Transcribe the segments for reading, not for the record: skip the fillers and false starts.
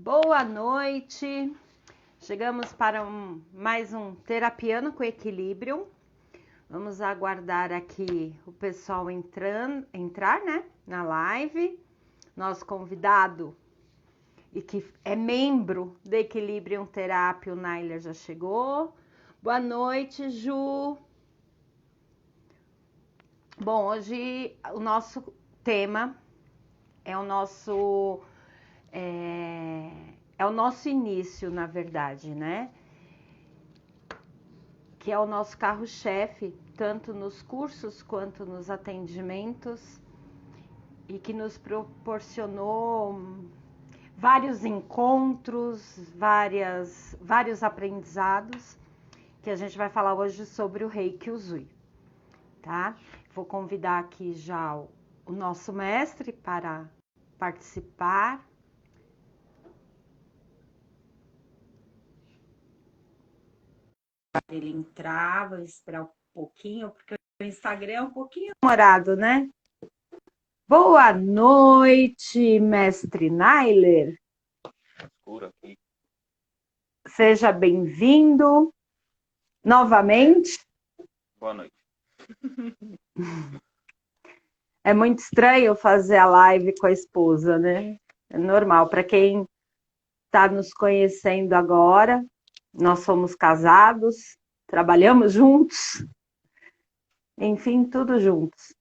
Boa noite. Chegamos para mais um Terapiano com Equilíbrio. Vamos aguardar aqui o pessoal entrar, né, na live. Nosso convidado e que é membro do Equilíbrio Terapia, o Nailer, já chegou. Boa noite, Ju. Bom, hoje o nosso tema é o nosso início, na verdade, né? Que é o nosso carro-chefe, tanto nos cursos quanto nos atendimentos, e que nos proporcionou vários encontros, vários aprendizados, que a gente vai falar hoje sobre o Reiki Usui, tá? Vou convidar aqui já o nosso mestre para participar. Ele entrar, vou esperar um pouquinho, porque o Instagram é um pouquinho demorado, né? Boa noite, mestre Nailer. Seja bem-vindo novamente. Boa noite. É muito estranho fazer a live com a esposa, né? É normal. Para quem está nos conhecendo agora, nós somos casados, trabalhamos juntos, enfim, tudo juntos.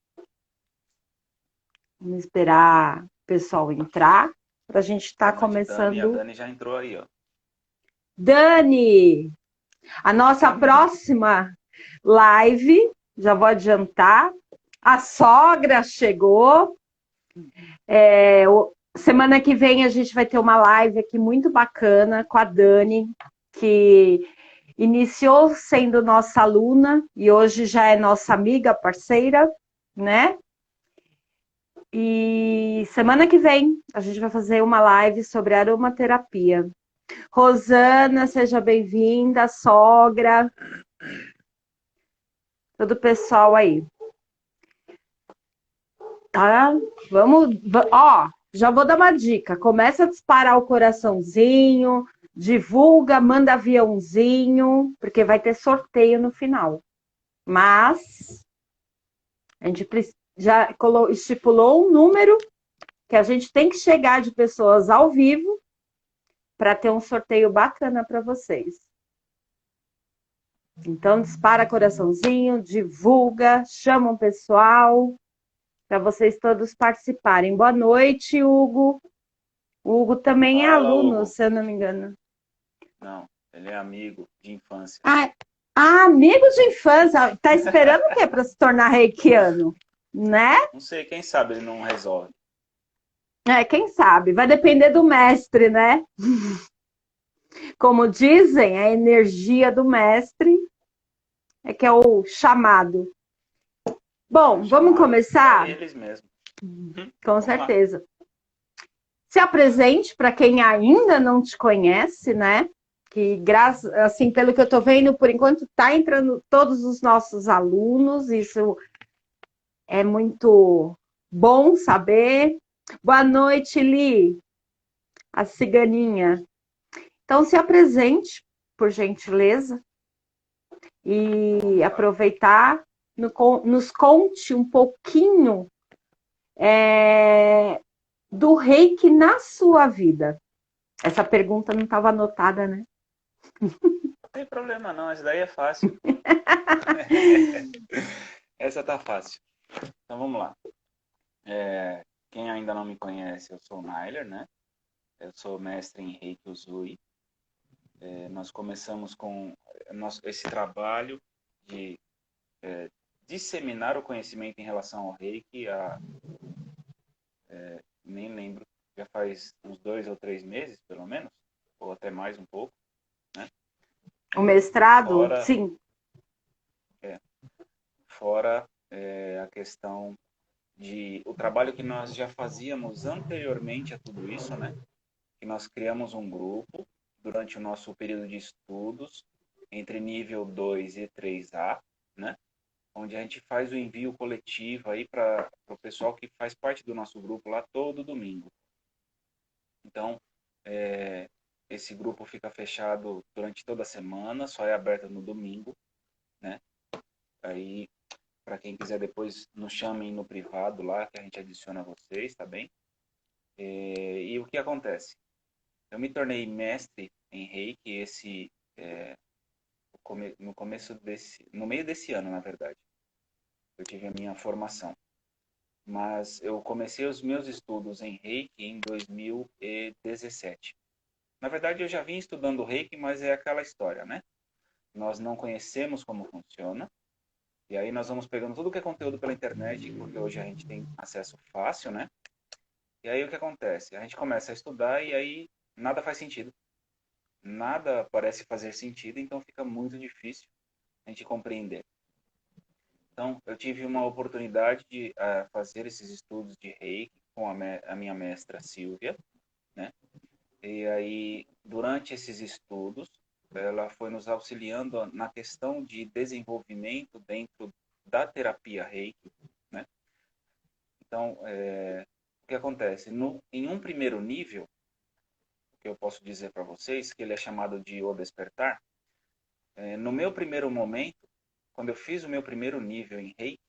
Vamos esperar o pessoal entrar para a gente estar começando. A Dani já entrou aí, ó. Dani, a nossa próxima live, já vou adiantar, a sogra chegou. Semana que vem a gente vai ter uma live aqui muito bacana com a Dani, que iniciou sendo nossa aluna e hoje já é nossa amiga, parceira, né? E semana que vem a gente vai fazer uma live sobre aromaterapia. Rosana, seja bem-vinda, sogra, todo o pessoal aí. Tá? Já vou dar uma dica. Começa a disparar o coraçãozinho, divulga, manda aviãozinho, porque vai ter sorteio no final. Mas a gente já estipulou um número que a gente tem que chegar de pessoas ao vivo para ter um sorteio bacana para vocês. Então, dispara coraçãozinho, divulga, chama o pessoal para vocês todos participarem. Boa noite, Hugo. O Hugo também é aluno, Hugo. se eu não me engano. Não, ele é amigo de infância. Amigo de infância. Tá esperando o quê para se tornar reikiano? Né? Não sei, quem sabe ele não resolve. Quem sabe? Vai depender do mestre, né? Como dizem, a energia do mestre é que é o chamado. Bom, vamos começar? É eles mesmos. Com certeza. Se apresente para quem ainda não te conhece, né? Que, assim, pelo que eu estou vendo, por enquanto está entrando todos os nossos alunos, isso é muito bom saber. Boa noite, Li, a ciganinha. Então, se apresente, por gentileza, e aproveitar, nos conte um pouquinho do Reiki na sua vida. Essa pergunta não estava anotada, né? Não tem problema não, essa daí é fácil. Essa tá fácil. Então vamos lá. Quem ainda não me conhece, eu sou o Nailer, né? Eu sou mestre em Reiki Usui. Nós começamos com esse trabalho de disseminar o conhecimento em relação ao Reiki nem lembro, já faz uns 2 ou 3 meses, pelo menos, ou até mais um pouco, né? O mestrado, sim. Fora a questão o trabalho que nós já fazíamos anteriormente a tudo isso, né? Que nós criamos um grupo durante o nosso período de estudos, entre nível 2 e 3A, né? Onde a gente faz o envio coletivo aí para o pessoal que faz parte do nosso grupo lá todo domingo. Então, Esse grupo fica fechado durante toda a semana, só é aberto no domingo, né? Aí, para quem quiser depois, nos chamem no privado lá, que a gente adiciona vocês, tá bem? E o que acontece? Eu me tornei mestre em Reiki no meio desse ano, na verdade. Eu tive a minha formação. Mas eu comecei os meus estudos em Reiki em 2017. Na verdade, eu já vim estudando Reiki, mas é aquela história, né? Nós não conhecemos como funciona, e aí nós vamos pegando tudo que é conteúdo pela internet, porque hoje a gente tem acesso fácil, né? E aí o que acontece? A gente começa a estudar e aí nada faz sentido. Nada parece fazer sentido, então fica muito difícil a gente compreender. Então, eu tive uma oportunidade de fazer esses estudos de Reiki com a minha mestra Silvia, né? E aí, durante esses estudos, ela foi nos auxiliando na questão de desenvolvimento dentro da terapia Reiki, né? Então, o que acontece? Em um primeiro nível, que eu posso dizer para vocês, que ele é chamado de O Despertar, no meu primeiro momento, quando eu fiz o meu primeiro nível em Reiki,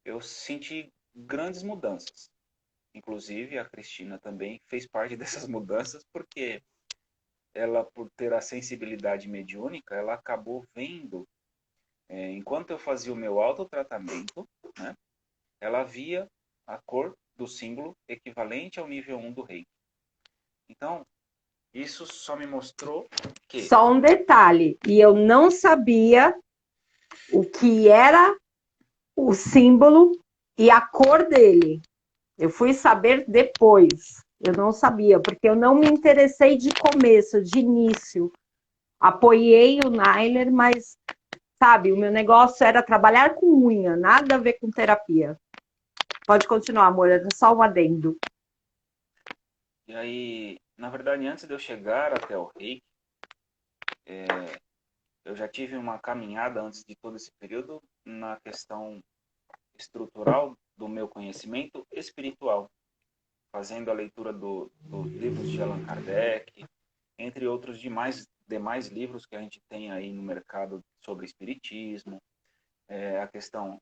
eu senti grandes mudanças. Inclusive, a Cristina também fez parte dessas mudanças, porque ela, por ter a sensibilidade mediúnica, ela acabou vendo, enquanto eu fazia o meu autotratamento, né, ela via a cor do símbolo equivalente ao nível 1 do Reiki. Então, isso só me mostrou que... Só um detalhe, e eu não sabia o que era o símbolo e a cor dele. Eu fui saber depois. Eu não sabia, porque eu não me interessei de começo, de início. Apoiei o Nailer, mas, sabe, o meu negócio era trabalhar com unha, nada a ver com terapia. Pode continuar, amor, é só um adendo. E aí, na verdade, antes de eu chegar até o Reiki, eu já tive uma caminhada antes de todo esse período na questão estrutural do meu conhecimento espiritual, fazendo a leitura dos livros de Allan Kardec, entre outros demais livros que a gente tem aí no mercado sobre espiritismo, a questão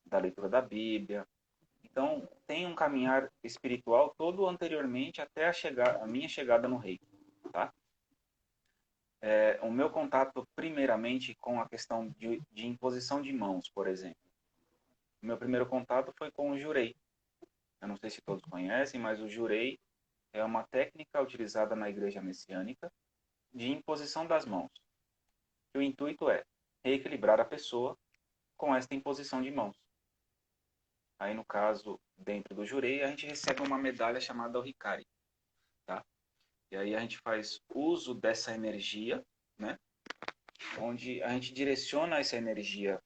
da leitura da Bíblia. Então, tem um caminhar espiritual todo anteriormente até a minha chegada no Reiki, tá? O meu contato, primeiramente, com a questão de imposição de mãos, por exemplo. O meu primeiro contato foi com o Jurei. Eu não sei se todos conhecem, mas o Jurei é uma técnica utilizada na Igreja Messiânica de imposição das mãos. O intuito é reequilibrar a pessoa com esta imposição de mãos. Aí, no caso, dentro do Jurei, a gente recebe uma medalha chamada Hikari, tá? E aí a gente faz uso dessa energia, né? Onde a gente direciona essa energia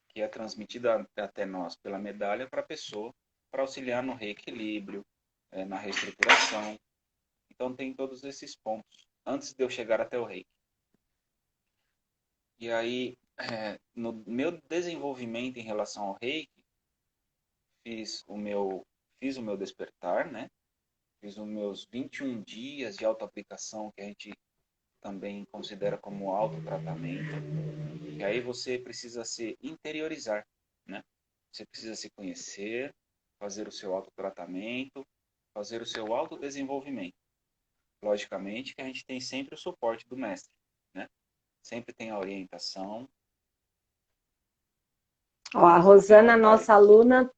que é transmitida até nós pela medalha para a pessoa, para auxiliar no reequilíbrio, na reestruturação. Então tem todos esses pontos, antes de eu chegar até o Reiki. E aí, no meu desenvolvimento em relação ao Reiki, fiz o meu despertar, né? Fiz os meus 21 dias de autoaplicação, que a gente também considera como autotratamento. E aí você precisa se interiorizar, né? Você precisa se conhecer, fazer o seu autotratamento, fazer o seu autodesenvolvimento. Logicamente que a gente tem sempre o suporte do mestre, né? Sempre tem a orientação. Ó, a Rosana, nossa aluna,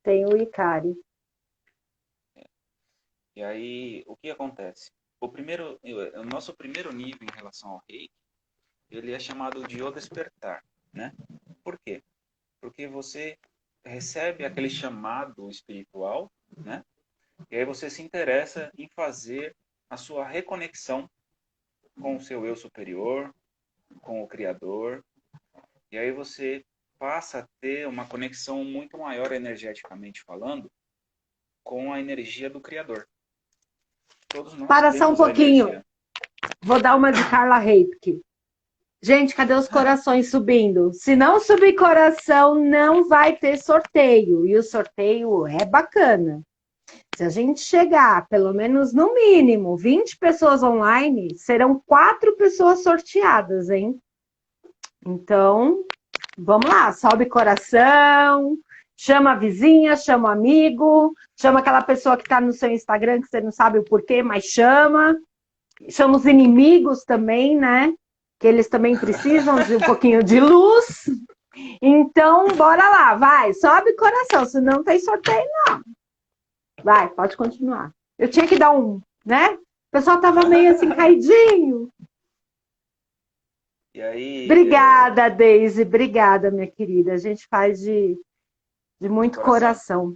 tem o Hikari. E aí, o que acontece? O nosso primeiro nível em relação ao Reiki, ele é chamado de O Despertar, né? Por quê? Porque você recebe aquele chamado espiritual, né? E aí você se interessa em fazer a sua reconexão com o seu eu superior, com o Criador. E aí você passa a ter uma conexão muito maior energeticamente falando com a energia do Criador. Todos nós Para só um pouquinho. energia. Vou dar uma de Carla Reipke. Gente, cadê os corações subindo? Se não subir coração, não vai ter sorteio. E o sorteio é bacana. Se a gente chegar, pelo menos no mínimo, 20 pessoas online, serão 4 pessoas sorteadas, hein? Então, vamos lá, sobe coração, chama a vizinha, chama o amigo, chama aquela pessoa que está no seu Instagram, que você não sabe o porquê, mas chama. Chama os inimigos também, né? Que eles também precisam de um pouquinho de luz. Então, bora lá, vai, sobe coração, senão não tem sorteio, não. Vai, pode continuar. Eu tinha que dar um, né? O pessoal tava meio assim, caidinho. E aí, Obrigada, Deise, obrigada, minha querida. A gente faz de muito coração.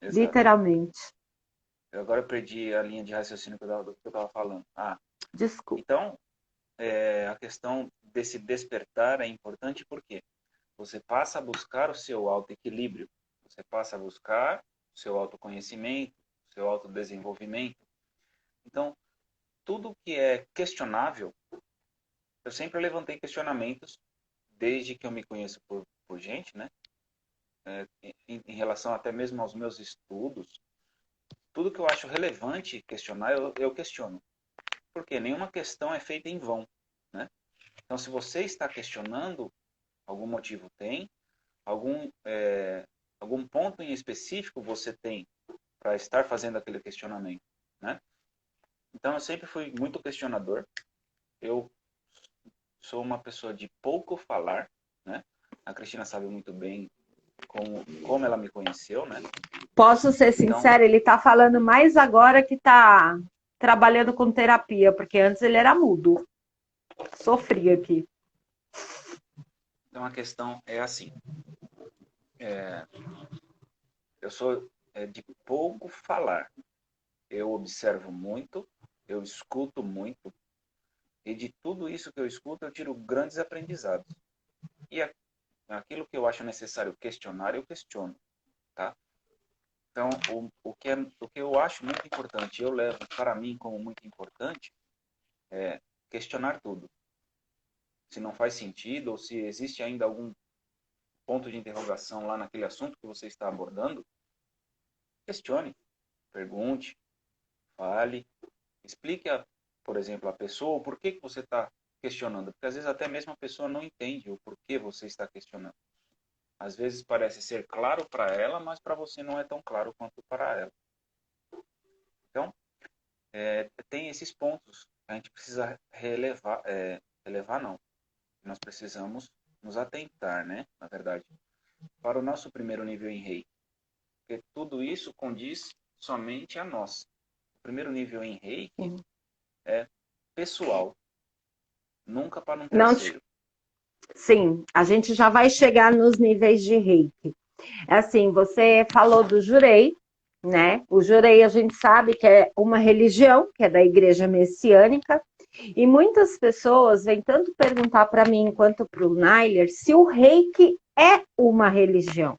Literalmente. Agora eu perdi a linha de raciocínio que eu estava falando. Desculpa. Então, a questão desse despertar é importante porque você passa a buscar o seu autoequilíbrio, você passa a buscar o seu autoconhecimento, o seu autodesenvolvimento. Então, tudo que é questionável, eu sempre levantei questionamentos desde que eu me conheço por gente, né? Em relação até mesmo aos meus estudos, tudo que eu acho relevante questionar, eu questiono. Porque nenhuma questão é feita em vão, né? Então, se você está questionando, algum motivo tem, algum ponto em específico você tem para estar fazendo aquele questionamento, né? Então, eu sempre fui muito questionador. Eu sou uma pessoa de pouco falar, né? A Cristina sabe muito bem como ela me conheceu, né? Posso ser sincera, ele tá falando mais agora que tá trabalhando com terapia, porque antes ele era mudo. Sofri aqui. Então a questão é assim. Eu sou de pouco falar. Eu observo muito, eu escuto muito, e de tudo isso que eu escuto eu tiro grandes aprendizados. E aquilo que eu acho necessário questionar, eu questiono, tá? Então, o que eu acho muito importante, eu levo para mim como muito importante, é questionar tudo. Se não faz sentido, ou se existe ainda algum ponto de interrogação lá naquele assunto que você está abordando, questione, pergunte, fale, explique, por exemplo, a pessoa o porquê que você está questionando. Porque às vezes até mesmo a pessoa não entende o porquê você está questionando. Às vezes parece ser claro para ela, mas para você não é tão claro quanto para ela. Então, tem esses pontos que a gente precisa relevar, relevar não. Nós precisamos nos atentar, né? Na verdade, para o nosso primeiro nível em Reiki. Porque tudo isso condiz somente a nós. O primeiro nível em Reiki é pessoal, nunca para um terceiro. Sim, a gente já vai chegar nos níveis de Reiki. Assim, você falou do Jurei, né? O Jurei a gente sabe que é uma religião, que é da Igreja Messiânica, e muitas pessoas vêm tanto perguntar para mim quanto para o Nailer se o Reiki é uma religião,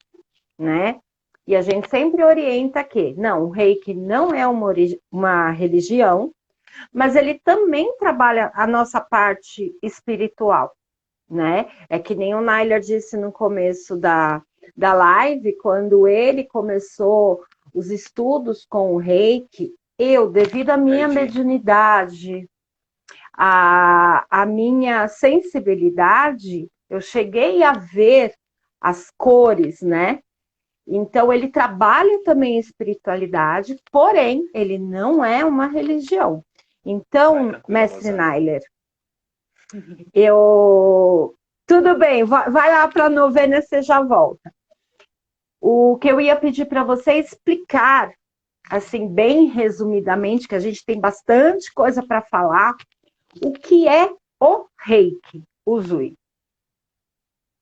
né? E a gente sempre orienta que, não, o Reiki não é uma religião, mas ele também trabalha a nossa parte espiritual, né? É que nem o Nailer disse no começo da live, quando ele começou os estudos com o Reiki, eu, devido à minha mediunidade, a minha sensibilidade, eu cheguei a ver as cores, né? Então, ele trabalha também a espiritualidade, porém, ele não é uma religião. Então, mestre Nailer, tudo bem, vai lá para a novena, você já volta. O que eu ia pedir para você é explicar, assim, bem resumidamente, que a gente tem bastante coisa para falar, o que é o Reiki, o Zui.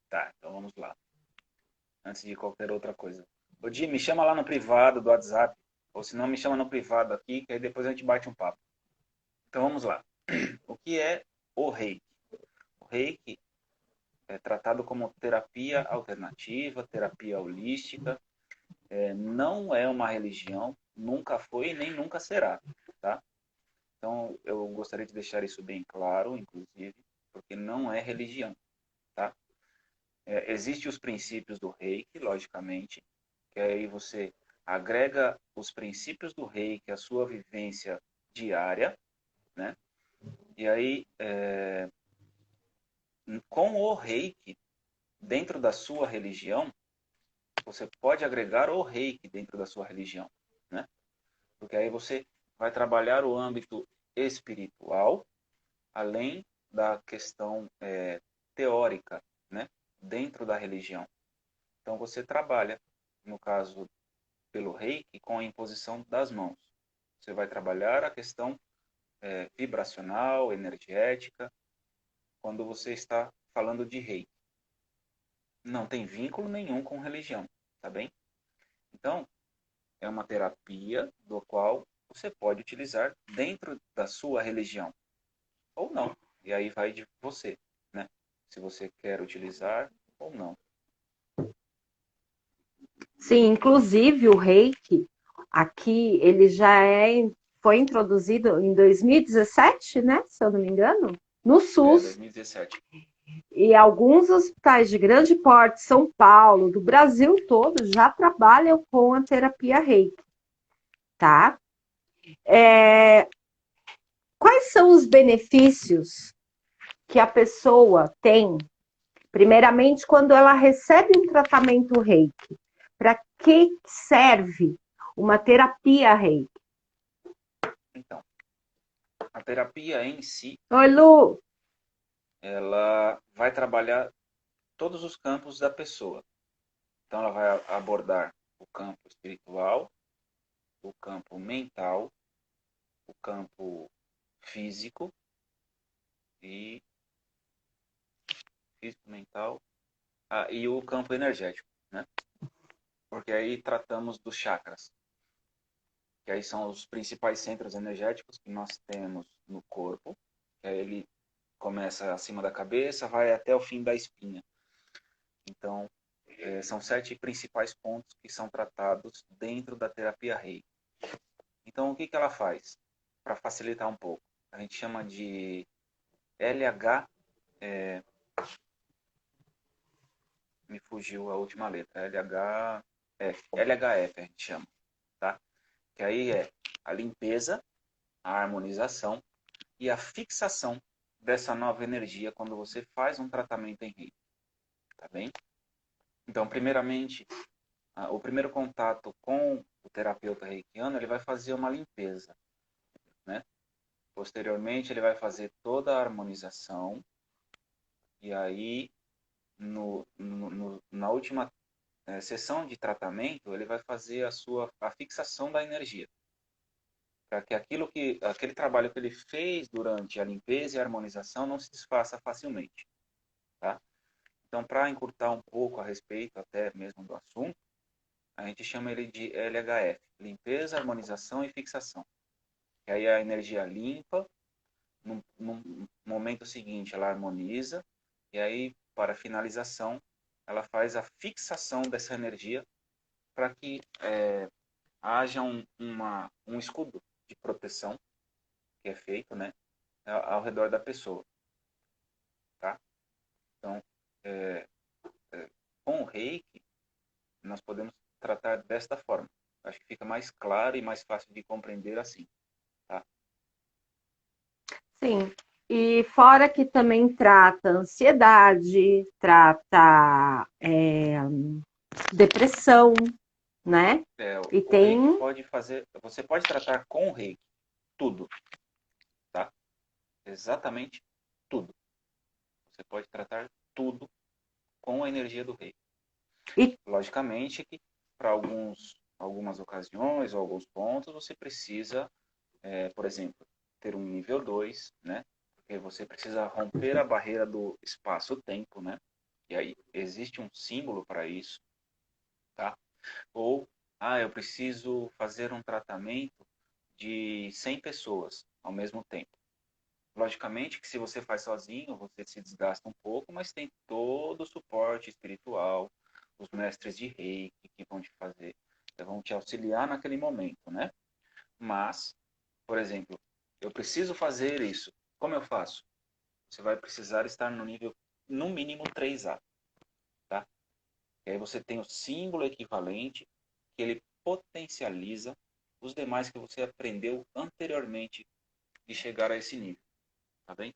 Tá, então vamos lá. Antes de qualquer outra coisa. Ô, Di, me chama lá no privado do WhatsApp, ou se não, me chama no privado aqui, que aí depois a gente bate um papo. Então vamos lá. O que é o Reiki? O Reiki é tratado como terapia alternativa, terapia holística, não é uma religião, nunca foi e nem nunca será, tá? Então eu gostaria de deixar isso bem claro, inclusive, porque não é religião, tá? Existem os princípios do Reiki, logicamente, que aí você agrega os princípios do reiki à sua vivência diária, né? E aí, com o reiki, dentro da sua religião, você pode agregar o reiki dentro da sua religião, né? Porque aí você vai trabalhar o âmbito espiritual, além da questão teórica, né? Dentro da religião. Então você trabalha, no caso pelo reiki, com a imposição das mãos. Você vai trabalhar a questão vibracional, energética, quando você está falando de reiki. Não tem vínculo nenhum com religião, tá bem? Então, é uma terapia do qual você pode utilizar dentro da sua religião, ou não. E aí vai de você, né? Se você quer utilizar ou não. Sim, inclusive o reiki, aqui, ele foi introduzido em 2017, né? Se eu não me engano, no SUS. 2017. E alguns hospitais de grande porte, São Paulo, do Brasil todo, já trabalham com a terapia reiki, tá? Quais são os benefícios que a pessoa tem, primeiramente, quando ela recebe um tratamento reiki? Para que serve uma terapia reiki? Então, a terapia em si, Oi, Lu. ela vai trabalhar todos os campos da pessoa. Então, ela vai abordar o campo espiritual, o campo mental, o campo físico e mental, e o campo energético, né? Porque aí tratamos dos chakras, que aí são os principais centros energéticos que nós temos no corpo, que aí ele começa acima da cabeça, vai até o fim da espinha. Então, são 7 principais pontos que são tratados dentro da terapia Reiki. Então, o que ela faz? Para facilitar um pouco, a gente chama de LH, me fugiu a última letra, LHF a gente chama, tá? Que aí é a limpeza, a harmonização e a fixação dessa nova energia quando você faz um tratamento em Reiki, tá bem? Então, primeiramente, o primeiro contato com o terapeuta reikiano, ele vai fazer uma limpeza, né? Posteriormente, ele vai fazer toda a harmonização e aí, na última sessão de tratamento, ele vai fazer a fixação da energia, para que aquele trabalho que ele fez durante a limpeza e a harmonização não se desfaça facilmente, tá? Então, para encurtar um pouco a respeito até mesmo do assunto, a gente chama ele de LHF, limpeza, harmonização e fixação. E aí a energia limpa, no momento seguinte ela harmoniza, e aí para finalização ela faz a fixação dessa energia para que haja um escudo de proteção que é feito, né, ao redor da pessoa, tá? Então, com o reiki, nós podemos tratar desta forma. Acho que fica mais claro e mais fácil de compreender assim, tá? Sim. E fora que também trata ansiedade, trata depressão, né? E O reiki tem. pode fazer, você pode tratar com o reiki tudo, tá? Exatamente tudo. Você pode tratar tudo com a energia do reiki. E, Logicamente que para algumas ocasiões ou alguns pontos você precisa, por exemplo, ter um nível 2, né? Porque você precisa romper a barreira do espaço-tempo, né? E aí existe um símbolo para isso, tá? Ou, eu preciso fazer um tratamento de 100 pessoas ao mesmo tempo. Logicamente que se você faz sozinho, você se desgasta um pouco, mas tem todo o suporte espiritual, os mestres de reiki que vão te fazer, vão te auxiliar naquele momento, né? Mas, por exemplo, eu preciso fazer isso. Como eu faço? Você vai precisar estar no nível, no mínimo 3A, tá? E aí você tem o símbolo equivalente, que ele potencializa os demais que você aprendeu anteriormente de chegar a esse nível, tá bem?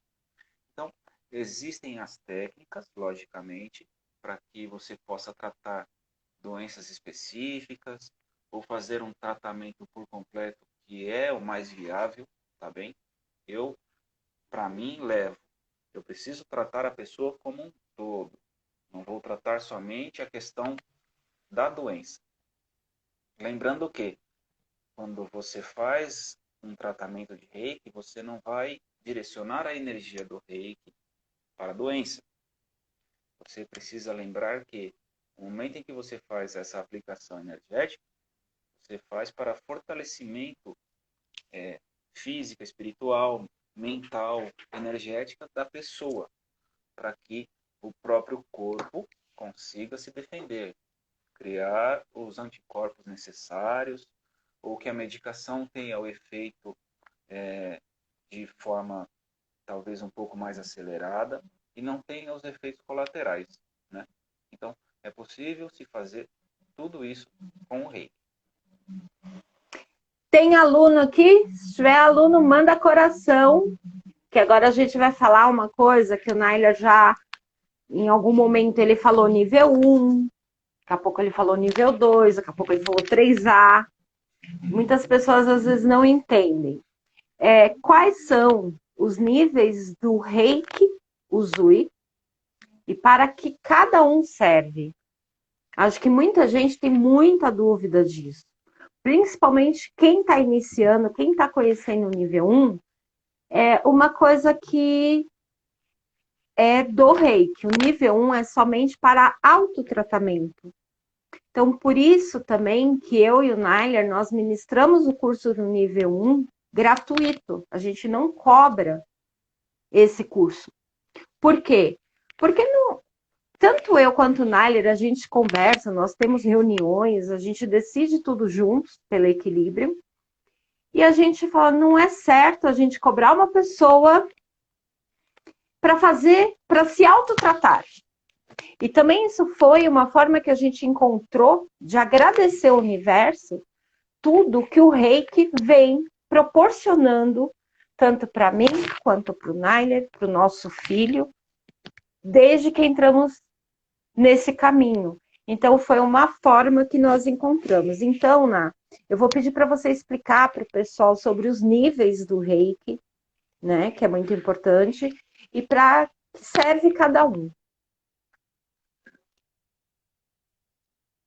Então, existem as técnicas, logicamente, para que você possa tratar doenças específicas ou fazer um tratamento por completo que é o mais viável, tá bem? Eu, para mim, eu preciso tratar a pessoa como um todo. Não vou tratar somente a questão da doença. Lembrando que quando você faz um tratamento de Reiki, você não vai direcionar a energia do Reiki para a doença. Você precisa lembrar que no momento em que você faz essa aplicação energética, você faz para fortalecimento física, espiritual, mental, energética da pessoa, para que o próprio corpo consiga se defender, criar os anticorpos necessários, ou que a medicação tenha o efeito de forma talvez um pouco mais acelerada e não tenha os efeitos colaterais, né? Então, é possível se fazer tudo isso com o reiki. Tem aluno aqui? Se tiver aluno, manda coração, que agora a gente vai falar uma coisa que o Naila já, em algum momento, ele falou nível 1, daqui a pouco ele falou nível 2, daqui a pouco ele falou 3A. Muitas pessoas às vezes não entendem. Quais são os níveis do Reiki Usui e para que cada um serve? Acho que muita gente tem muita dúvida disso. Principalmente quem está iniciando, quem está conhecendo o nível 1, é uma coisa que é do Reiki. O nível 1 é somente para autotratamento. Então, por isso também que eu e o Nailer, nós ministramos o curso do nível 1 gratuito. A gente não cobra esse curso. Por quê? Porque tanto eu quanto o Nailer, a gente conversa, nós temos reuniões, a gente decide tudo juntos, pelo equilíbrio. E a gente fala, não é certo a gente cobrar uma pessoa para se autotratar. E também isso foi uma forma que a gente encontrou de agradecer o universo, tudo que o Reiki vem proporcionando, tanto para mim, quanto para o Nainer, para o nosso filho, desde que entramos nesse caminho. Então, foi uma forma que nós encontramos. Então, Ná, eu vou pedir para você explicar para o pessoal sobre os níveis do Reiki, né, que é muito importante, e para que serve cada um.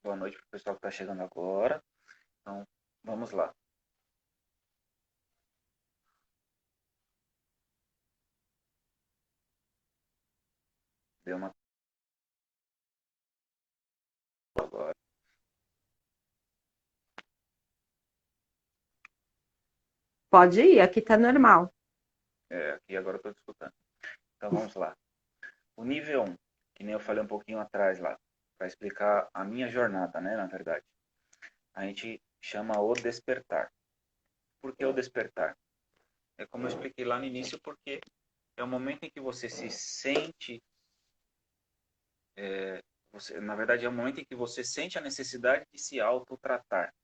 Boa noite para o pessoal que está chegando agora. Então, vamos lá. Deu uma agora. Pode ir, aqui tá normal. Aqui agora eu estou escutando. Então, vamos lá. O nível 1, que nem eu falei um pouquinho atrás lá, para explicar a minha jornada, né, na verdade. A gente chama o despertar. Por que o despertar? É como eu expliquei lá no início, porque é o momento em que você se sente... na verdade, é o momento em que você sente a necessidade de se autotratar.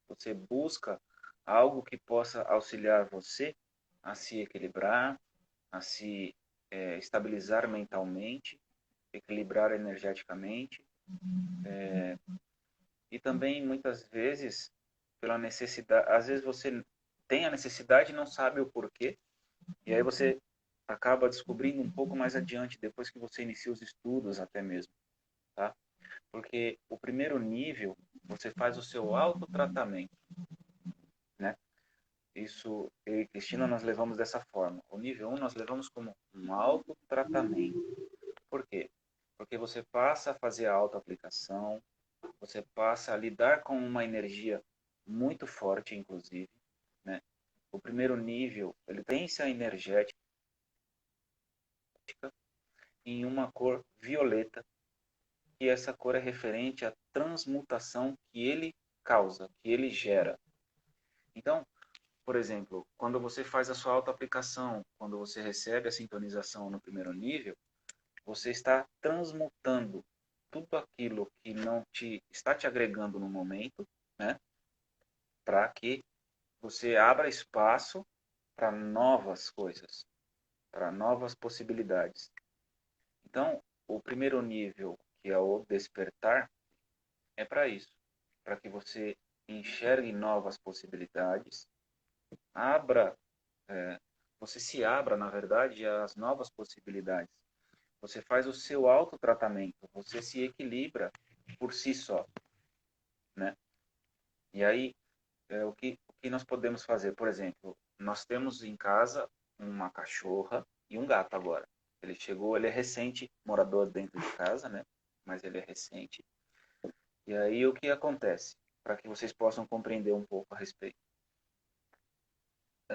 Você busca algo que possa auxiliar você a se equilibrar, a se estabilizar mentalmente, equilibrar energeticamente, e também muitas vezes pela necessidade, às vezes você tem a necessidade e não sabe o porquê, e aí você acaba descobrindo um pouco mais adiante, depois que você inicia os estudos até mesmo, tá? Porque o primeiro nível, você faz o seu autotratamento, né? Isso, eu e Cristina, nós levamos dessa forma. O nível 1 nós levamos como um autotratamento. Por quê? Porque você passa a fazer a autoaplicação, você passa a lidar com uma energia muito forte, inclusive, né? O primeiro nível, ele tem essa energética em uma cor violeta, e essa cor é referente à transmutação que ele causa, que ele gera. Então, por exemplo, quando você faz a sua autoaplicação, quando você recebe a sintonização no primeiro nível, você está transmutando tudo aquilo que não está te agregando no momento, né? para que você abra espaço para novas coisas, para novas possibilidades. Então, o primeiro nível, que é o despertar, é para isso, para que você enxergue novas possibilidades, abra, você se abra, na verdade, às novas possibilidades. Você faz o seu autotratamento, você se equilibra por si só, né? E aí, o que nós podemos fazer? Por exemplo, nós temos em casa uma cachorra e um gato agora. Ele chegou, ele é recente, morador dentro de casa, né? Mas ele é recente. E aí, o que acontece? Para que vocês possam compreender um pouco a respeito.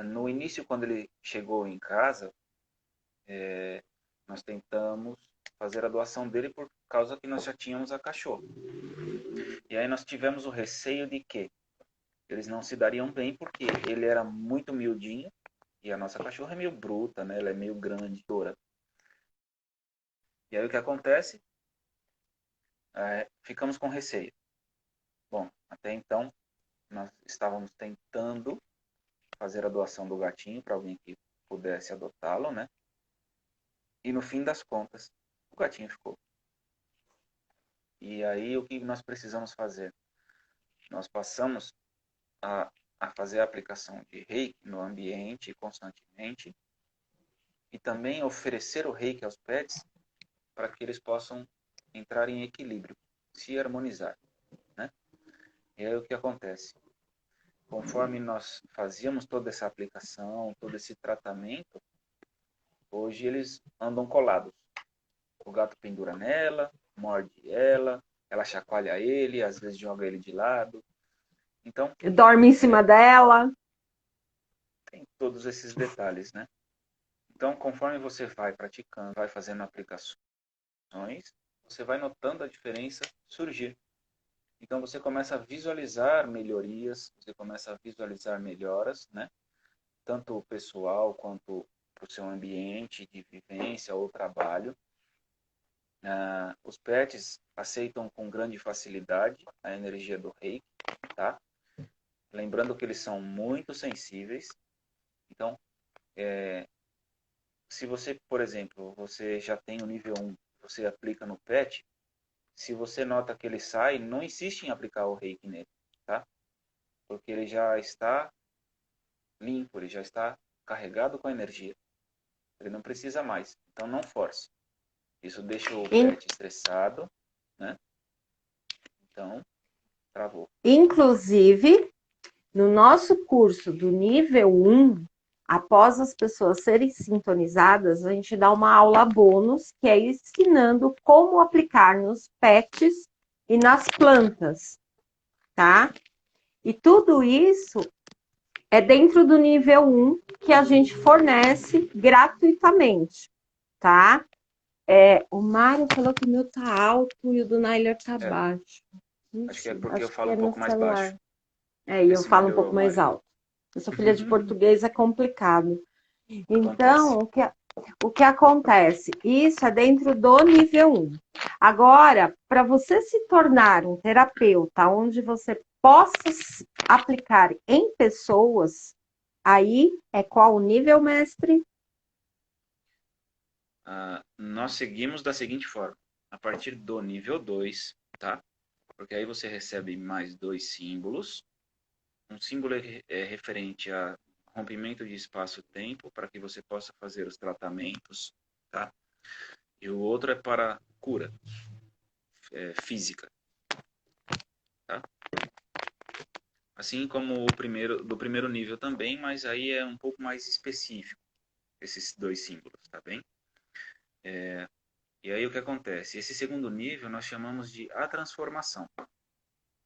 No início, quando ele chegou em casa, nós tentamos fazer a doação dele por causa que nós já tínhamos a cachorra. E aí nós tivemos o receio de que eles não se dariam bem porque ele era muito miudinho e a nossa cachorra é meio bruta, né? Ela é meio grande, dura. E aí o que acontece? Ficamos com receio. Bom, até então nós estávamos tentando fazer a doação do gatinho para alguém que pudesse adotá-lo, né? E no fim das contas, o gatinho ficou. E aí o que nós precisamos fazer? Nós passamos a, a fazer a aplicação de reiki no ambiente constantemente e também oferecer o reiki aos pets para que eles possam entrar em equilíbrio, se harmonizar, né? E aí o que acontece? Conforme nós fazíamos toda essa aplicação, todo esse tratamento, hoje eles andam colados. O gato pendura nela, morde ela chacoalha ele, às vezes joga ele de lado. Então, Dorme em cima dela. tem todos esses detalhes, né? Então, conforme você vai praticando, vai fazendo aplicações, você vai notando a diferença surgir. Então, você começa a visualizar melhorias, você começa a visualizar melhoras, né? Tanto pessoal quanto para o seu ambiente de vivência ou trabalho. Os pets aceitam com grande facilidade a energia do reiki, tá? Lembrando que eles são muito sensíveis. Então, se você, por exemplo, você já tem o nível 1, você aplica no pet, se você nota que ele sai, não insiste em aplicar o reiki nele, tá? Porque ele já está limpo, ele já está carregado com energia. Ele não precisa mais. Então não force. Isso deixa o pet estressado, né? Então, travou. Inclusive, no nosso curso do nível 1, após as pessoas serem sintonizadas, a gente dá uma aula bônus, que é ensinando como aplicar nos pets e nas plantas, tá? E tudo isso é dentro do nível 1 que a gente fornece gratuitamente, tá? O Mário falou que o meu tá alto e o do Nyler tá baixo. Acho que é Ixi, porque eu acho que falo é um no pouco mais baixo. celular. E eu Esse falo um melhorou, pouco mais Mário. alto. Eu sou filha de português, é complicado. Acontece. Então, o que acontece? Isso é dentro do nível 1. Agora, para você se tornar um terapeuta onde você possa aplicar em pessoas, aí é qual o nível, mestre? Nós seguimos da seguinte forma. A partir do nível 2, tá? Porque aí você recebe mais 2 símbolos. Um símbolo é referente a rompimento de espaço-tempo, para que você possa fazer os tratamentos, tá? E o outro é para cura física, tá? Assim como o primeiro, do primeiro nível também, mas aí é um pouco mais específico, esses 2 símbolos, tá bem? E aí o que acontece? Esse segundo nível nós chamamos de a transformação.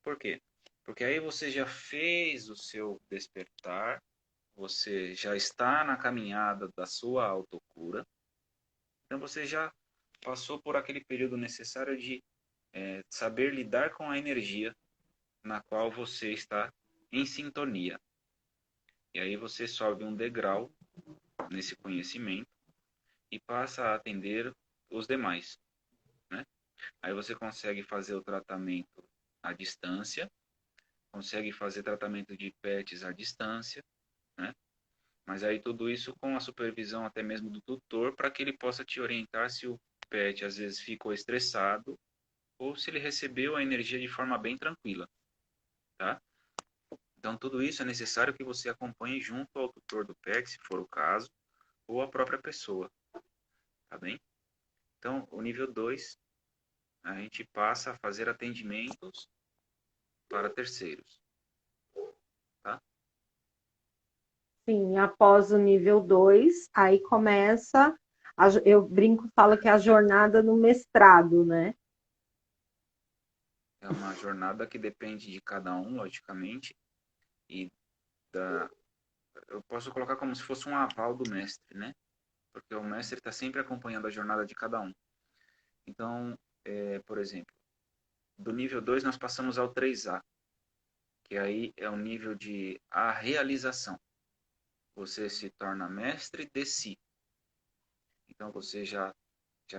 Por quê? Porque aí você já fez o seu despertar, você já está na caminhada da sua autocura, então você já passou por aquele período necessário de saber lidar com a energia na qual você está em sintonia. E aí você sobe um degrau nesse conhecimento e passa a atender os demais, né? Aí você consegue fazer o tratamento à distância, consegue fazer tratamento de PETs à distância, né? Mas aí tudo isso com a supervisão até mesmo do tutor, para que ele possa te orientar se o PET às vezes ficou estressado ou se ele recebeu a energia de forma bem tranquila, tá? Então tudo isso é necessário que você acompanhe junto ao tutor do PET, se for o caso, ou a própria pessoa, tá bem? Então, o nível 2, a gente passa a fazer atendimentos para terceiros, tá? Sim, após o nível 2, aí começa, eu brinco, falo que é a jornada no mestrado, né? É uma jornada que depende de cada um, logicamente, e da, eu posso colocar como se fosse um aval do mestre, né? Porque o mestre está sempre acompanhando a jornada de cada um. Então, por exemplo, do nível 2 nós passamos ao 3A, que aí é o nível de a realização. Você se torna mestre de si. Então você já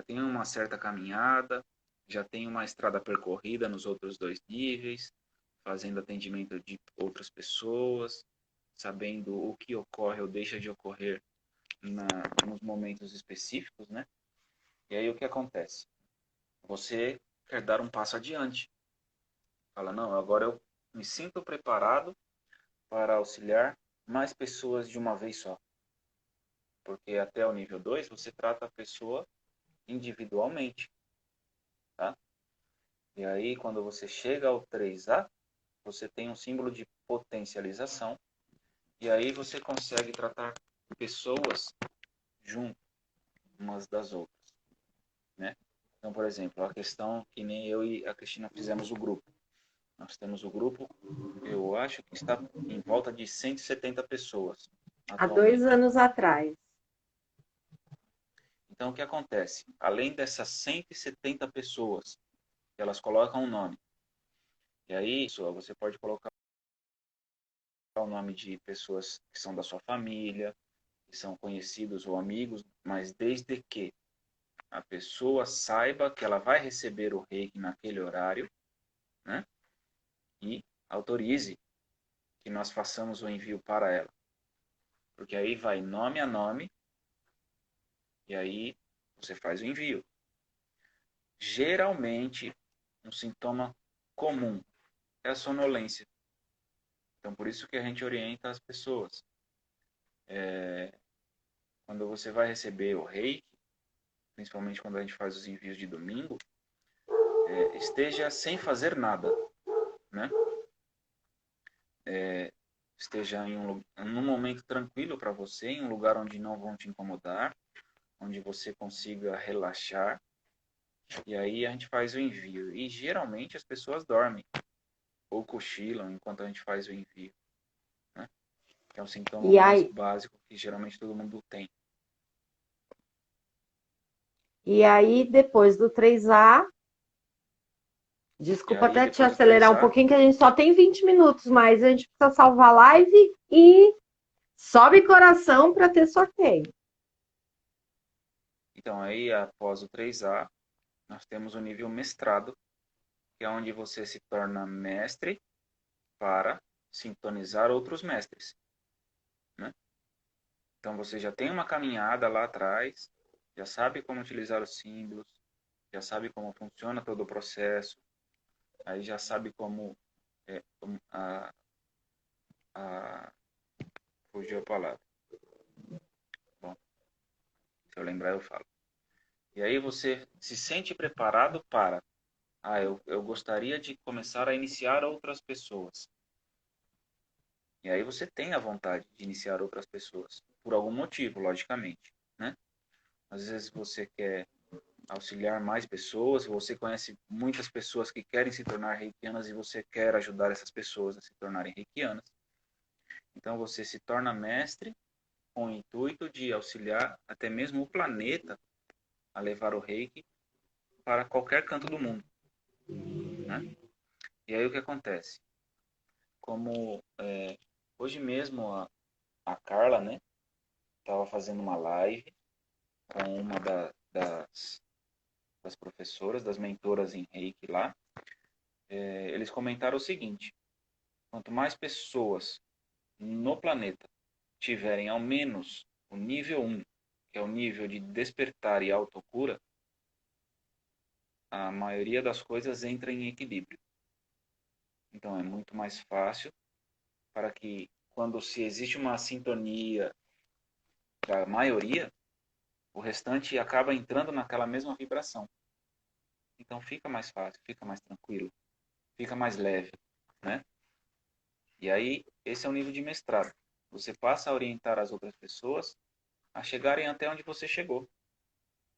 tem uma certa caminhada, já tem uma estrada percorrida nos outros 2 níveis, fazendo atendimento de outras pessoas, sabendo o que ocorre ou deixa de ocorrer nos momentos específicos, né? E aí o que acontece? Você quer dar um passo adiante. Fala, não, agora eu me sinto preparado para auxiliar mais pessoas de uma vez só. Porque até o nível 2 você trata a pessoa individualmente, tá? E aí quando você chega ao 3A, você tem um símbolo de potencialização e aí você consegue tratar pessoas junto umas das outras, né? Então, por exemplo, a questão que nem eu e a Cristina fizemos o grupo. Nós temos o grupo, eu acho que está em volta de 170 pessoas Há 2 atualmente. anos atrás. Então, o que acontece? Além dessas 170 pessoas, elas colocam um nome. E aí, você pode colocar o nome de pessoas que são da sua família, que são conhecidos ou amigos, mas desde que a pessoa saiba que ela vai receber o reiki naquele horário, né? E autorize que nós façamos o envio para ela. Porque aí vai nome a nome e aí você faz o envio. Geralmente, um sintoma comum é a sonolência. Então, por isso que a gente orienta as pessoas. Quando você vai receber o reiki, principalmente quando a gente faz os envios de domingo, esteja sem fazer nada, né? Esteja num momento tranquilo para você, em um lugar onde não vão te incomodar, onde você consiga relaxar, e aí a gente faz o envio. E geralmente as pessoas dormem ou cochilam enquanto a gente faz o envio, né? Que é um sintoma E mais aí, básico que geralmente todo mundo tem. depois do 3A, E desculpa aí, até te depois do acelerar um 3A, pouquinho, que a gente só tem 20 minutos, mas a gente precisa salvar a live e sobe coração para ter sorteio. então aí após o 3A, nós temos o nível mestrado, que é onde você se torna mestre para sintonizar outros mestres, né? Então você já tem uma caminhada lá atrás, já sabe como utilizar os símbolos, já sabe como funciona todo o processo, aí já sabe como é, a fugiu a palavra. Bom, se eu lembrar eu falo. E aí você se sente preparado para, eu gostaria de começar a iniciar outras pessoas. E aí você tem a vontade de iniciar outras pessoas, por algum motivo, logicamente, né? Às vezes você quer auxiliar mais pessoas, você conhece muitas pessoas que querem se tornar reikianas e você quer ajudar essas pessoas a se tornarem reikianas. Então você se torna mestre com o intuito de auxiliar até mesmo o planeta a levar o reiki para qualquer canto do mundo, né? E aí o que acontece? Como hoje mesmo a Carla, né, estava fazendo uma live com uma das professoras, das mentoras em reiki lá, eles comentaram o seguinte, Quanto mais pessoas no planeta tiverem ao menos o nível 1, que é o nível de despertar e autocura, a maioria das coisas entra em equilíbrio. Então é muito mais fácil para que, quando se existe uma sintonia da maioria, o restante acaba entrando naquela mesma vibração. Então fica mais fácil, fica mais tranquilo, fica mais leve, né? E aí, esse é o nível de mestrado. Você passa a orientar as outras pessoas a chegarem até onde você chegou.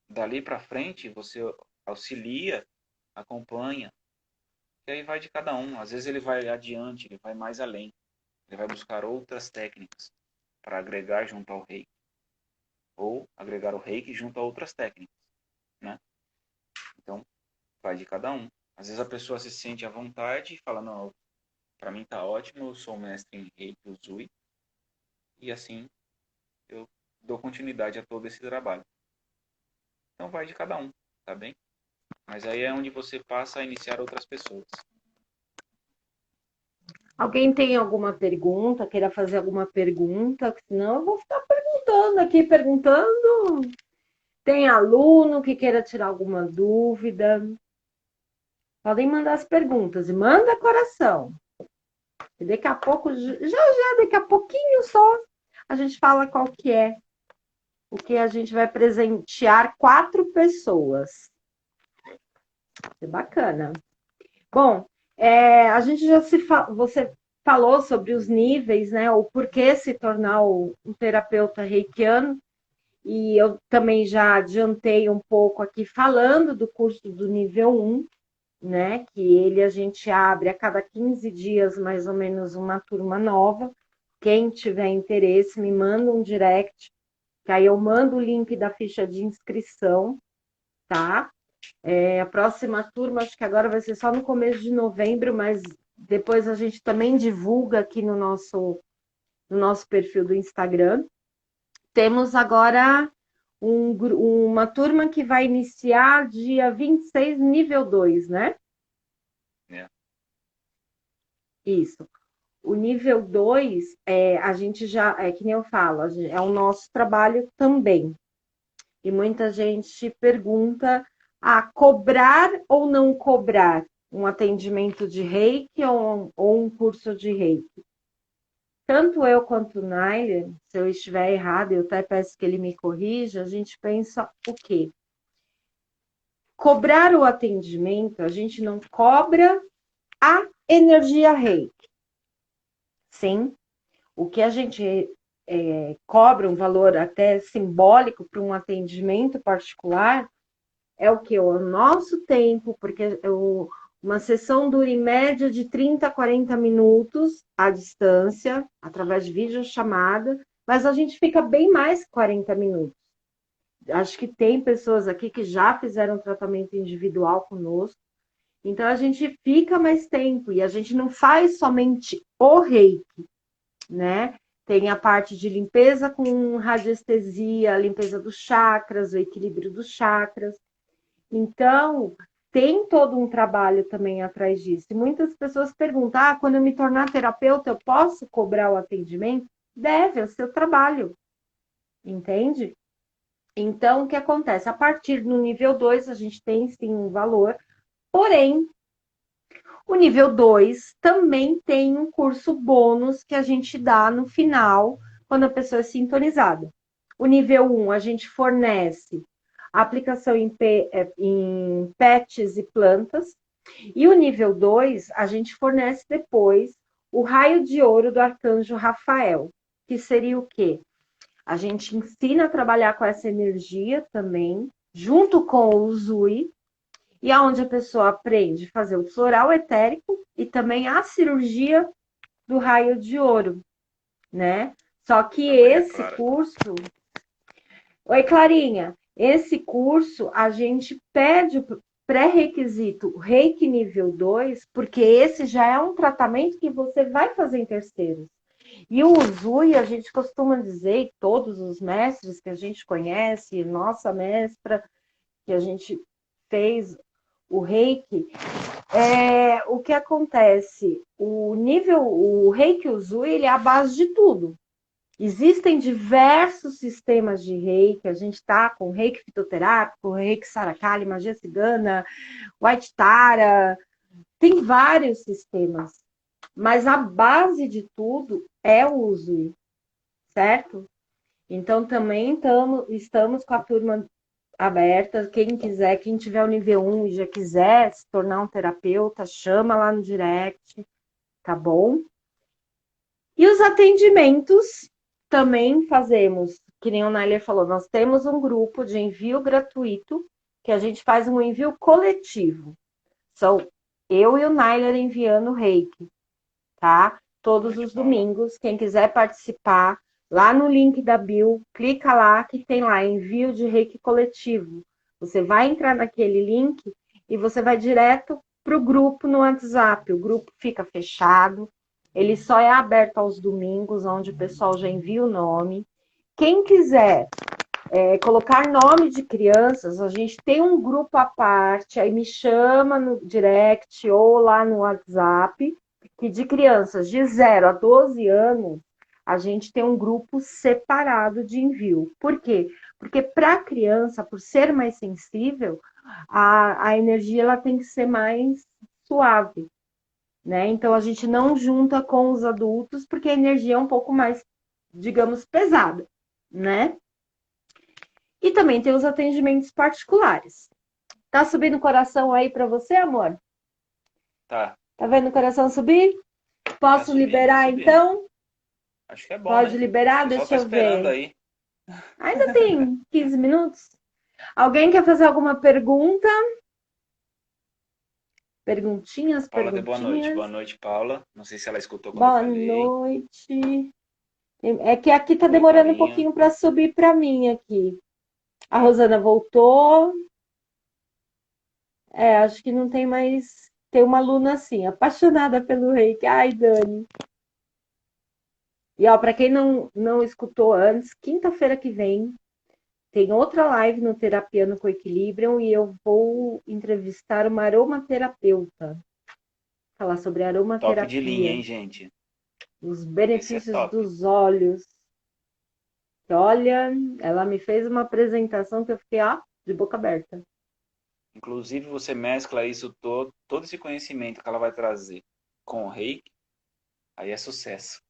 Dali para frente, você auxilia, acompanha, e aí vai de cada um. Às vezes ele vai adiante, ele vai mais além. Ele vai buscar outras técnicas para agregar junto ao reiki. Ou agregar o reiki junto a outras técnicas, né? Então, vai de cada um. Às vezes a pessoa se sente à vontade e fala, não, para mim tá ótimo, eu sou mestre em reiki Usui. E assim, eu dou continuidade a todo esse trabalho. Então vai de cada um, tá bem? Mas aí é onde você passa a iniciar outras pessoas. Alguém tem alguma pergunta? Queira fazer alguma pergunta? Senão eu vou ficar perguntando aqui, perguntando. Tem aluno que queira tirar alguma dúvida? Podem mandar as perguntas e manda coração. E daqui a pouco, daqui a pouquinho só, a gente fala qual que é o que a gente vai presentear 4 pessoas. É bacana. Bom, a gente você falou sobre os níveis, né? O porquê se tornar um terapeuta reikiano. E eu também já adiantei um pouco aqui falando do curso do nível 1, né? Que a gente abre a cada 15 dias, mais ou menos, uma turma nova. Quem tiver interesse, me manda um direct, que aí eu mando o link da ficha de inscrição, tá? A próxima turma, acho que agora vai ser só no começo de novembro, mas depois a gente também divulga aqui no nosso perfil do Instagram. Temos agora uma turma que vai iniciar dia 26, nível 2, né? É. Isso. O nível 2, a gente já, que nem eu falo, é o nosso trabalho também. E muita gente pergunta cobrar ou não cobrar um atendimento de reiki ou um curso de reiki. Tanto eu quanto o Nair, se eu estiver errado, eu até peço que ele me corrija, a gente pensa o quê? Cobrar o atendimento, a gente não cobra a energia reiki. Sim, o que a gente cobra, um valor até simbólico para um atendimento particular, é o que? O nosso tempo, porque uma sessão dura em média de 30 a 40 minutos à distância, através de videochamada, mas a gente fica bem mais que 40 minutos. Acho que tem pessoas aqui que já fizeram tratamento individual conosco, então a gente fica mais tempo e a gente não faz somente o reiki, né? Tem a parte de limpeza com radiestesia, a limpeza dos chakras, o equilíbrio dos chakras. Então, tem todo um trabalho também atrás disso. E muitas pessoas perguntam, quando eu me tornar terapeuta, eu posso cobrar o atendimento? Deve, é o seu trabalho. Entende? Então, o que acontece? A partir do nível 2, a gente tem sim um valor, porém, o nível 2 também tem um curso bônus que a gente dá no final, quando a pessoa é sintonizada. O nível 1, a gente fornece a aplicação em pets e plantas. E o nível 2, a gente fornece depois o raio de ouro do arcanjo Rafael, que seria o quê? A gente ensina a trabalhar com essa energia também, junto com o Uzui, e aonde a pessoa aprende a fazer o floral etérico e também a cirurgia do raio de ouro, né? Só que esse curso... Oi, Clarinha. Esse curso, a gente pede o pré-requisito Reiki nível 2, porque esse já é um tratamento que você vai fazer em terceiros. E o Uzui, a gente costuma dizer, todos os mestres que a gente conhece, nossa mestra, que a gente fez o Reiki, o que acontece? O Reiki Usui, ele é a base de tudo. Existem diversos sistemas de Reiki. A gente está com Reiki fitoterápico, Reiki Sarakali, magia cigana, White Tara. Tem vários sistemas. Mas a base de tudo é o Usui, certo? Então também estamos com a turma aberta. Quem quiser, quem tiver o nível 1 e já quiser se tornar um terapeuta, chama lá no direct, tá bom? E os atendimentos também fazemos, que nem o Nailer falou, nós temos um grupo de envio gratuito, que a gente faz um envio coletivo. São eu e o Nailer enviando reiki, tá? Todos os domingos. Quem quiser participar, lá no link da bio, clica lá que tem lá envio de reiki coletivo. Você vai entrar naquele link e você vai direto para o grupo no WhatsApp. O grupo fica fechado, ele só é aberto aos domingos, onde o pessoal já envia o nome. Quem quiser colocar nome de crianças, a gente tem um grupo à parte, aí me chama no direct ou lá no WhatsApp, que de crianças de 0 a 12 anos, a gente tem um grupo separado de envio. Por quê? Porque para a criança, por ser mais sensível, a energia ela tem que ser mais suave, né? Então a gente não junta com os adultos, porque a energia é um pouco mais, digamos, pesada, né? E também tem os atendimentos particulares. Tá subindo o coração aí para você, amor? Tá. Tá vendo o coração subir? Posso Subindo, liberar, subindo. então? Acho que é bom, Pode né? liberar? O pessoal Deixa tá eu esperando ver. aí. Ainda tem 15 minutos? Alguém quer fazer alguma pergunta? Perguntinhas, Paula deu boa noite. perguntinhas. Boa noite, Paula. Não sei se ela escutou quando eu Boa falei. noite. É que aqui tá Oi, demorando um Paulinha. pouquinho para subir para mim aqui. A Tá. Rosana voltou. Acho que não tem mais. Tem uma aluna assim, apaixonada pelo reiki. Ai, Dani. E ó, para quem não escutou antes, quinta-feira que vem tem outra live no Terapiano com Equilibrium e eu vou entrevistar uma aromaterapeuta. Falar sobre Top de linha, aromaterapia, hein, gente? os Esse é benefícios top. dos óleos. Olha, ela me fez uma apresentação que eu fiquei, ó, de boca aberta. Inclusive, você mescla isso todo esse conhecimento que ela vai trazer com o reiki, aí é sucesso.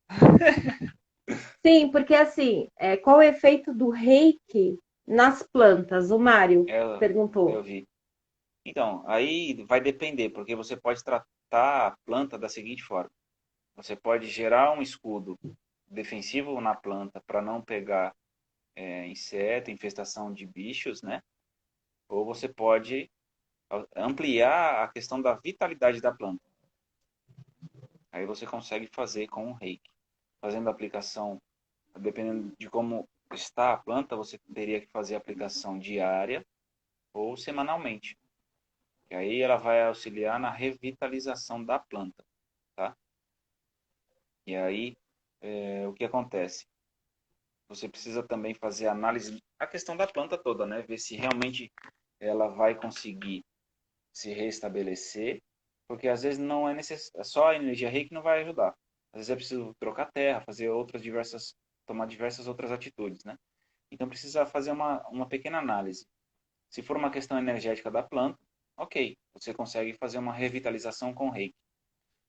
Sim, porque assim, qual o efeito do reiki nas plantas? O Mário Eu perguntou. vi. Então, aí vai depender, porque você pode tratar a planta da seguinte forma. Você pode gerar um escudo defensivo na planta para não pegar inseto, infestação de bichos, né? Ou você pode ampliar a questão da vitalidade da planta. Aí você consegue fazer com o reiki. Fazendo a aplicação, dependendo de como está a planta, você teria que fazer a aplicação diária ou semanalmente. E aí ela vai auxiliar na revitalização da planta, tá? E aí, o que acontece? Você precisa também fazer análise, a questão da planta toda, né? Ver se realmente ela vai conseguir se restabelecer, porque às vezes não é necessário, só a energia reiki não vai ajudar. Às vezes é preciso trocar terra, fazer tomar diversas outras atitudes, né? Então precisa fazer uma pequena análise. Se for uma questão energética da planta, ok, você consegue fazer uma revitalização com reiki.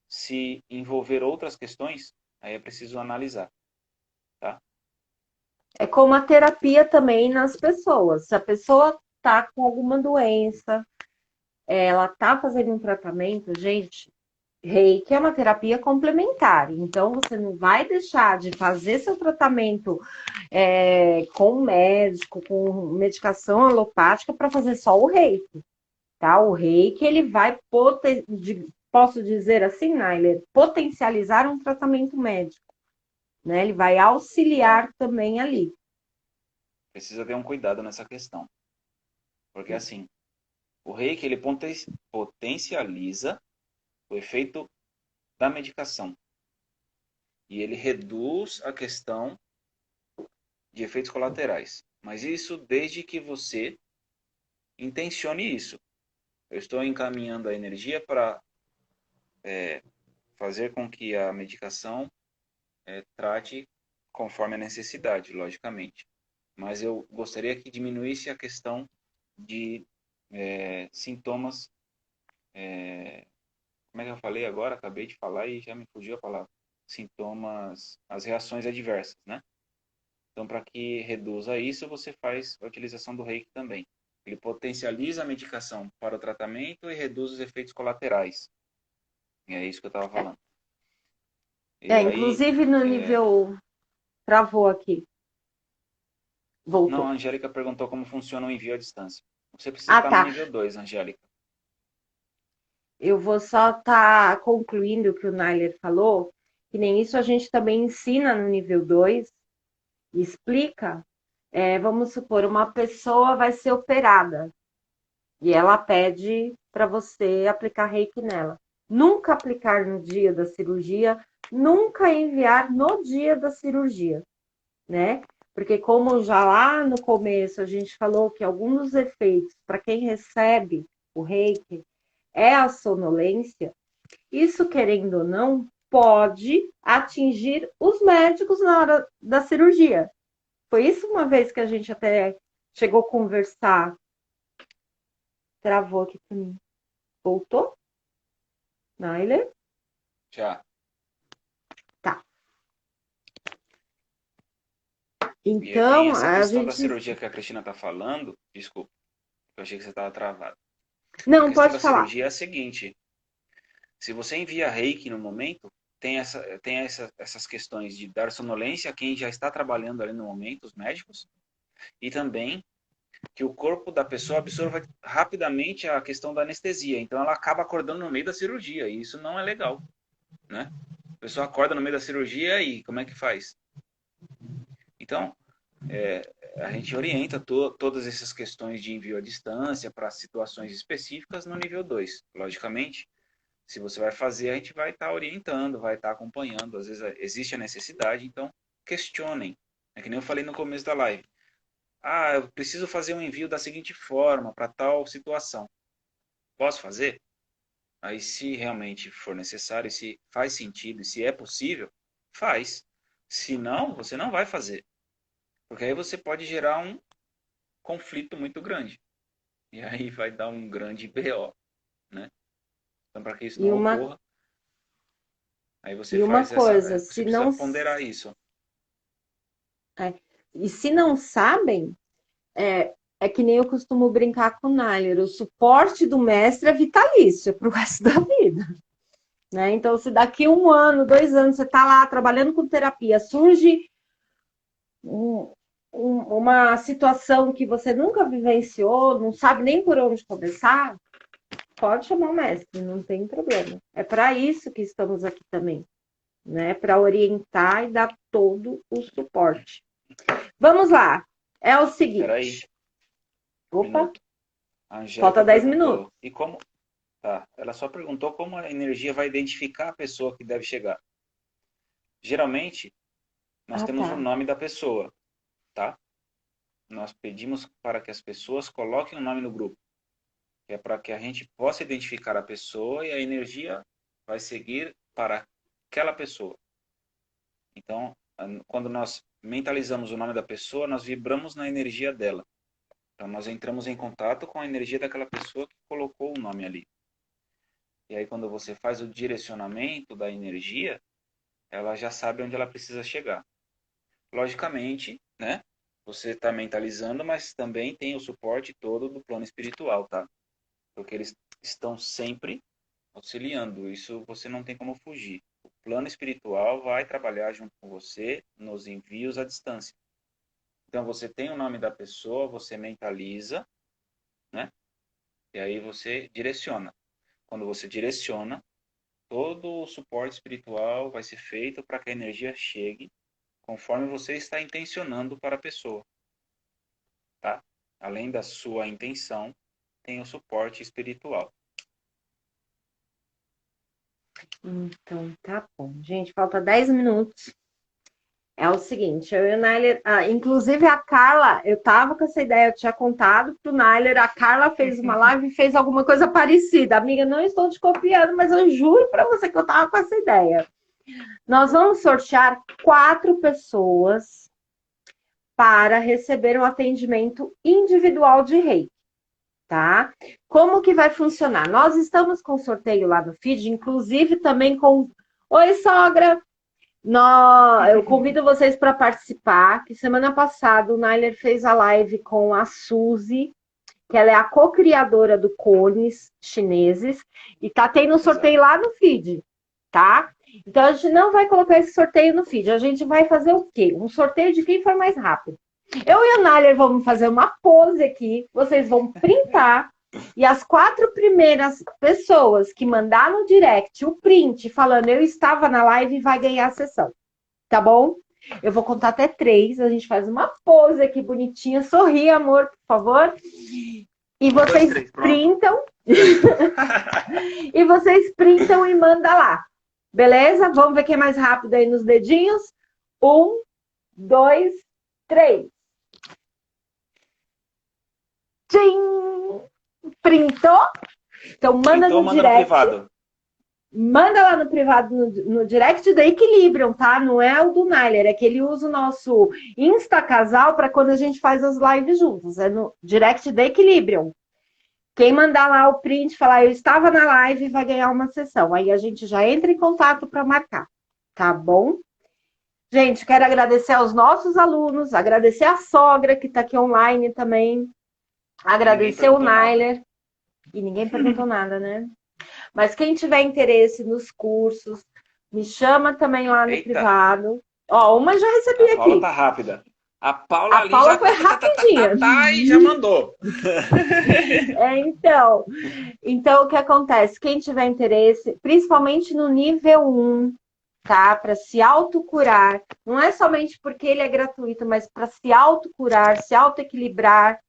Se envolver outras questões, aí é preciso analisar, tá? É como a terapia também nas pessoas. Se a pessoa tá com alguma doença, ela tá fazendo um tratamento, gente, reiki é uma terapia complementar. Então, você não vai deixar de fazer seu tratamento com médico, com medicação alopática para fazer só o reiki, tá? O reiki, ele vai, posso dizer assim, Nailer, potencializar um tratamento médico, né? Ele vai Então, auxiliar também ali. precisa ter um cuidado nessa questão. Porque assim, o reiki ele potencializa o efeito da medicação. E ele reduz a questão de efeitos colaterais. Mas isso desde que você intencione isso. eu estou encaminhando a energia para fazer com que a medicação trate conforme a necessidade, logicamente. Mas eu gostaria que diminuísse a questão de sintomas. Como é que eu falei agora? Acabei de falar e já me fugiu a palavra. Sintomas, as reações adversas, né? Então, para que reduza isso, você faz a utilização do reiki também. Ele potencializa a medicação para o tratamento e reduz os efeitos colaterais. E é isso que eu estava falando. E aí, Inclusive no nível... Travou aqui. não, Voltou. a Angélica perguntou como funciona o envio à distância. Você precisa estar no Tá. nível 2, Angélica. Eu vou só estar concluindo o que o Nyler falou, que nem isso a gente também ensina no nível 2 e explica. Vamos supor, uma pessoa vai ser operada e ela pede para você aplicar reiki nela. Nunca aplicar no dia da cirurgia, nunca enviar no dia da cirurgia, né? Porque como já lá no começo a gente falou que alguns dos efeitos para quem recebe o reiki é a sonolência, isso, querendo ou não, pode atingir os médicos na hora da cirurgia. Foi isso uma vez que a gente até chegou a conversar. Travou aqui para mim. Voltou? Naile? Já. Tá. E aí tem Então, essa a questão da gente... cirurgia que a Cristina está falando. Desculpa, eu achei que você estava travado. A Não, questão pode da falar. cirurgia é a seguinte. Se você envia reiki no momento, tem essas questões de dar sonolência a quem já está trabalhando ali no momento, os médicos, e também que o corpo da pessoa absorva rapidamente a questão da anestesia. Então ela acaba acordando no meio da cirurgia, e isso não é legal, né? A pessoa acorda no meio da cirurgia e como é que faz? Então, a gente orienta todas essas questões de envio à distância para situações específicas no nível 2. Logicamente, se você vai fazer, a gente vai estar orientando, vai estar acompanhando. Às vezes existe a necessidade, então questionem. É que nem eu falei no começo da live. Ah, eu preciso fazer um envio da seguinte forma, para tal situação. Posso fazer? Aí, se realmente for necessário, se faz sentido e se é possível, faz. Se não, você não vai fazer. Porque aí você pode gerar um conflito muito grande. E aí vai dar um grande BO, né? Então, para que isso E não uma, ocorra, aí você e uma faz coisa, você se precisa não... ponderar isso. E se não sabem, é que nem eu costumo brincar com o Nair, o suporte do mestre é vitalício para o resto da vida. Né? Então, se daqui 1 ano, 2 anos, você está lá trabalhando com terapia, surge uma situação que você nunca vivenciou, não sabe nem por onde começar, pode chamar o mestre, não tem problema. É para isso que estamos aqui também, né? Para orientar e dar todo o suporte. Vamos lá. É o Espera aí, seguinte. um Opa, minuto. A falta Angélica 10 minutos. perguntou, e como... Tá, ela só perguntou como a energia vai identificar a pessoa que deve chegar. Geralmente, nós Ah, temos o tá. nome da pessoa, tá? Nós pedimos para que as pessoas coloquem o nome no grupo, que é para que a gente possa identificar a pessoa e a energia vai seguir para aquela pessoa. Então, quando nós mentalizamos o nome da pessoa, nós vibramos na energia dela. Então, nós entramos em contato com a energia daquela pessoa que colocou o nome ali. E aí, quando você faz o direcionamento da energia, ela já sabe onde ela precisa chegar. Logicamente, né? Você está mentalizando, mas também tem o suporte todo do plano espiritual, tá? Porque eles estão sempre auxiliando. Isso você não tem como fugir. O plano espiritual vai trabalhar junto com você nos envios à distância. Então você tem o nome da pessoa, você mentaliza, né? E aí você direciona. Quando você direciona, todo o suporte espiritual vai ser feito para que a energia chegue conforme você está intencionando para a pessoa, tá? Além da sua intenção, tem o suporte espiritual. Então, tá bom. Gente, falta 10 minutos. É o seguinte, eu e o Nyler, inclusive a Carla, eu tava com essa ideia, eu tinha contado pro Nyler, a Carla fez uma live e fez alguma coisa parecida. Amiga, não estou te copiando, mas eu juro para você que eu tava com essa ideia. Nós vamos sortear 4 pessoas para receber um atendimento individual de reiki, tá? Como que vai funcionar? Nós estamos com sorteio lá no feed, inclusive também com... Oi, sogra! Eu convido vocês para participar, que semana passada o Nyler fez a live com a Suzy, que ela é a co-criadora do Cones chineses, e tá tendo um sorteio lá no feed, tá? Então a gente não vai colocar esse sorteio no feed, a gente vai fazer o quê? Um sorteio de quem for mais rápido. Eu e o Nyler vamos fazer uma pose aqui, vocês vão printar, e as 4 primeiras pessoas que mandar no direct o print falando eu estava na live vai ganhar a sessão, tá bom? Eu vou contar até 3, a gente faz uma pose aqui bonitinha, sorri, amor, por favor. E vocês 1, 2, 3, printam. E vocês printam e mandam lá. Beleza? Vamos ver quem é mais rápido aí nos dedinhos. 1, 2, 3. Tchim! Printou? Então manda no direct. Privado. Manda lá no privado, no direct da Equilibrium, tá? Não é o do Nyler, é que ele usa o nosso Insta Casal para quando a gente faz as lives juntos. É no direct da Equilibrium. Quem mandar lá o print, falar eu estava na live, vai ganhar uma sessão. Aí a gente já entra em contato para marcar, tá bom? Gente, quero agradecer aos nossos alunos, agradecer a sogra que está aqui online também, agradecer o Nyler. E ninguém perguntou nada, né? Mas quem tiver interesse nos cursos, me chama também lá no privado. Ó, uma já recebi aqui. A Paula tá rápida. A Paula já foi rapidinha. E já mandou. Então, o que acontece? Quem tiver interesse, principalmente no nível 1, tá? Para se autocurar. Não é somente porque ele é gratuito, mas para se autocurar, se autoequilibrar,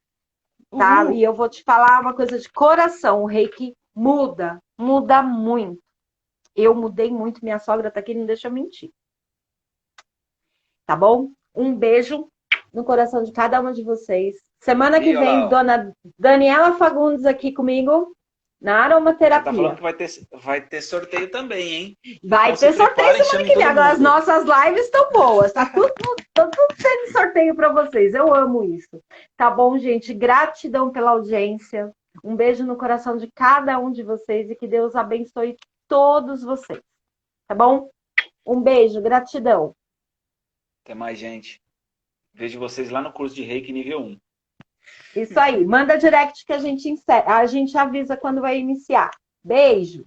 tá? E eu vou te falar uma coisa de coração. O Reiki muda muito. Eu mudei muito, minha sogra tá aqui, não deixa eu mentir. Tá bom? Um beijo no coração de cada uma de vocês. Semana que vem, dona Daniela Fagundes aqui comigo na aromaterapia. Tá falando que vai ter sorteio também, hein? Vai então, ter sorteio semana que vem. Agora as nossas lives estão boas. Tá tudo sendo sorteio para vocês. Eu amo isso. Tá bom, gente? Gratidão pela audiência. Um beijo no coração de cada um de vocês e que Deus abençoe todos vocês. Tá bom? Um beijo, gratidão. Até mais, gente. Vejo vocês lá no curso de Reiki nível 1. Isso aí. Manda direct que a gente avisa quando vai iniciar. Beijo.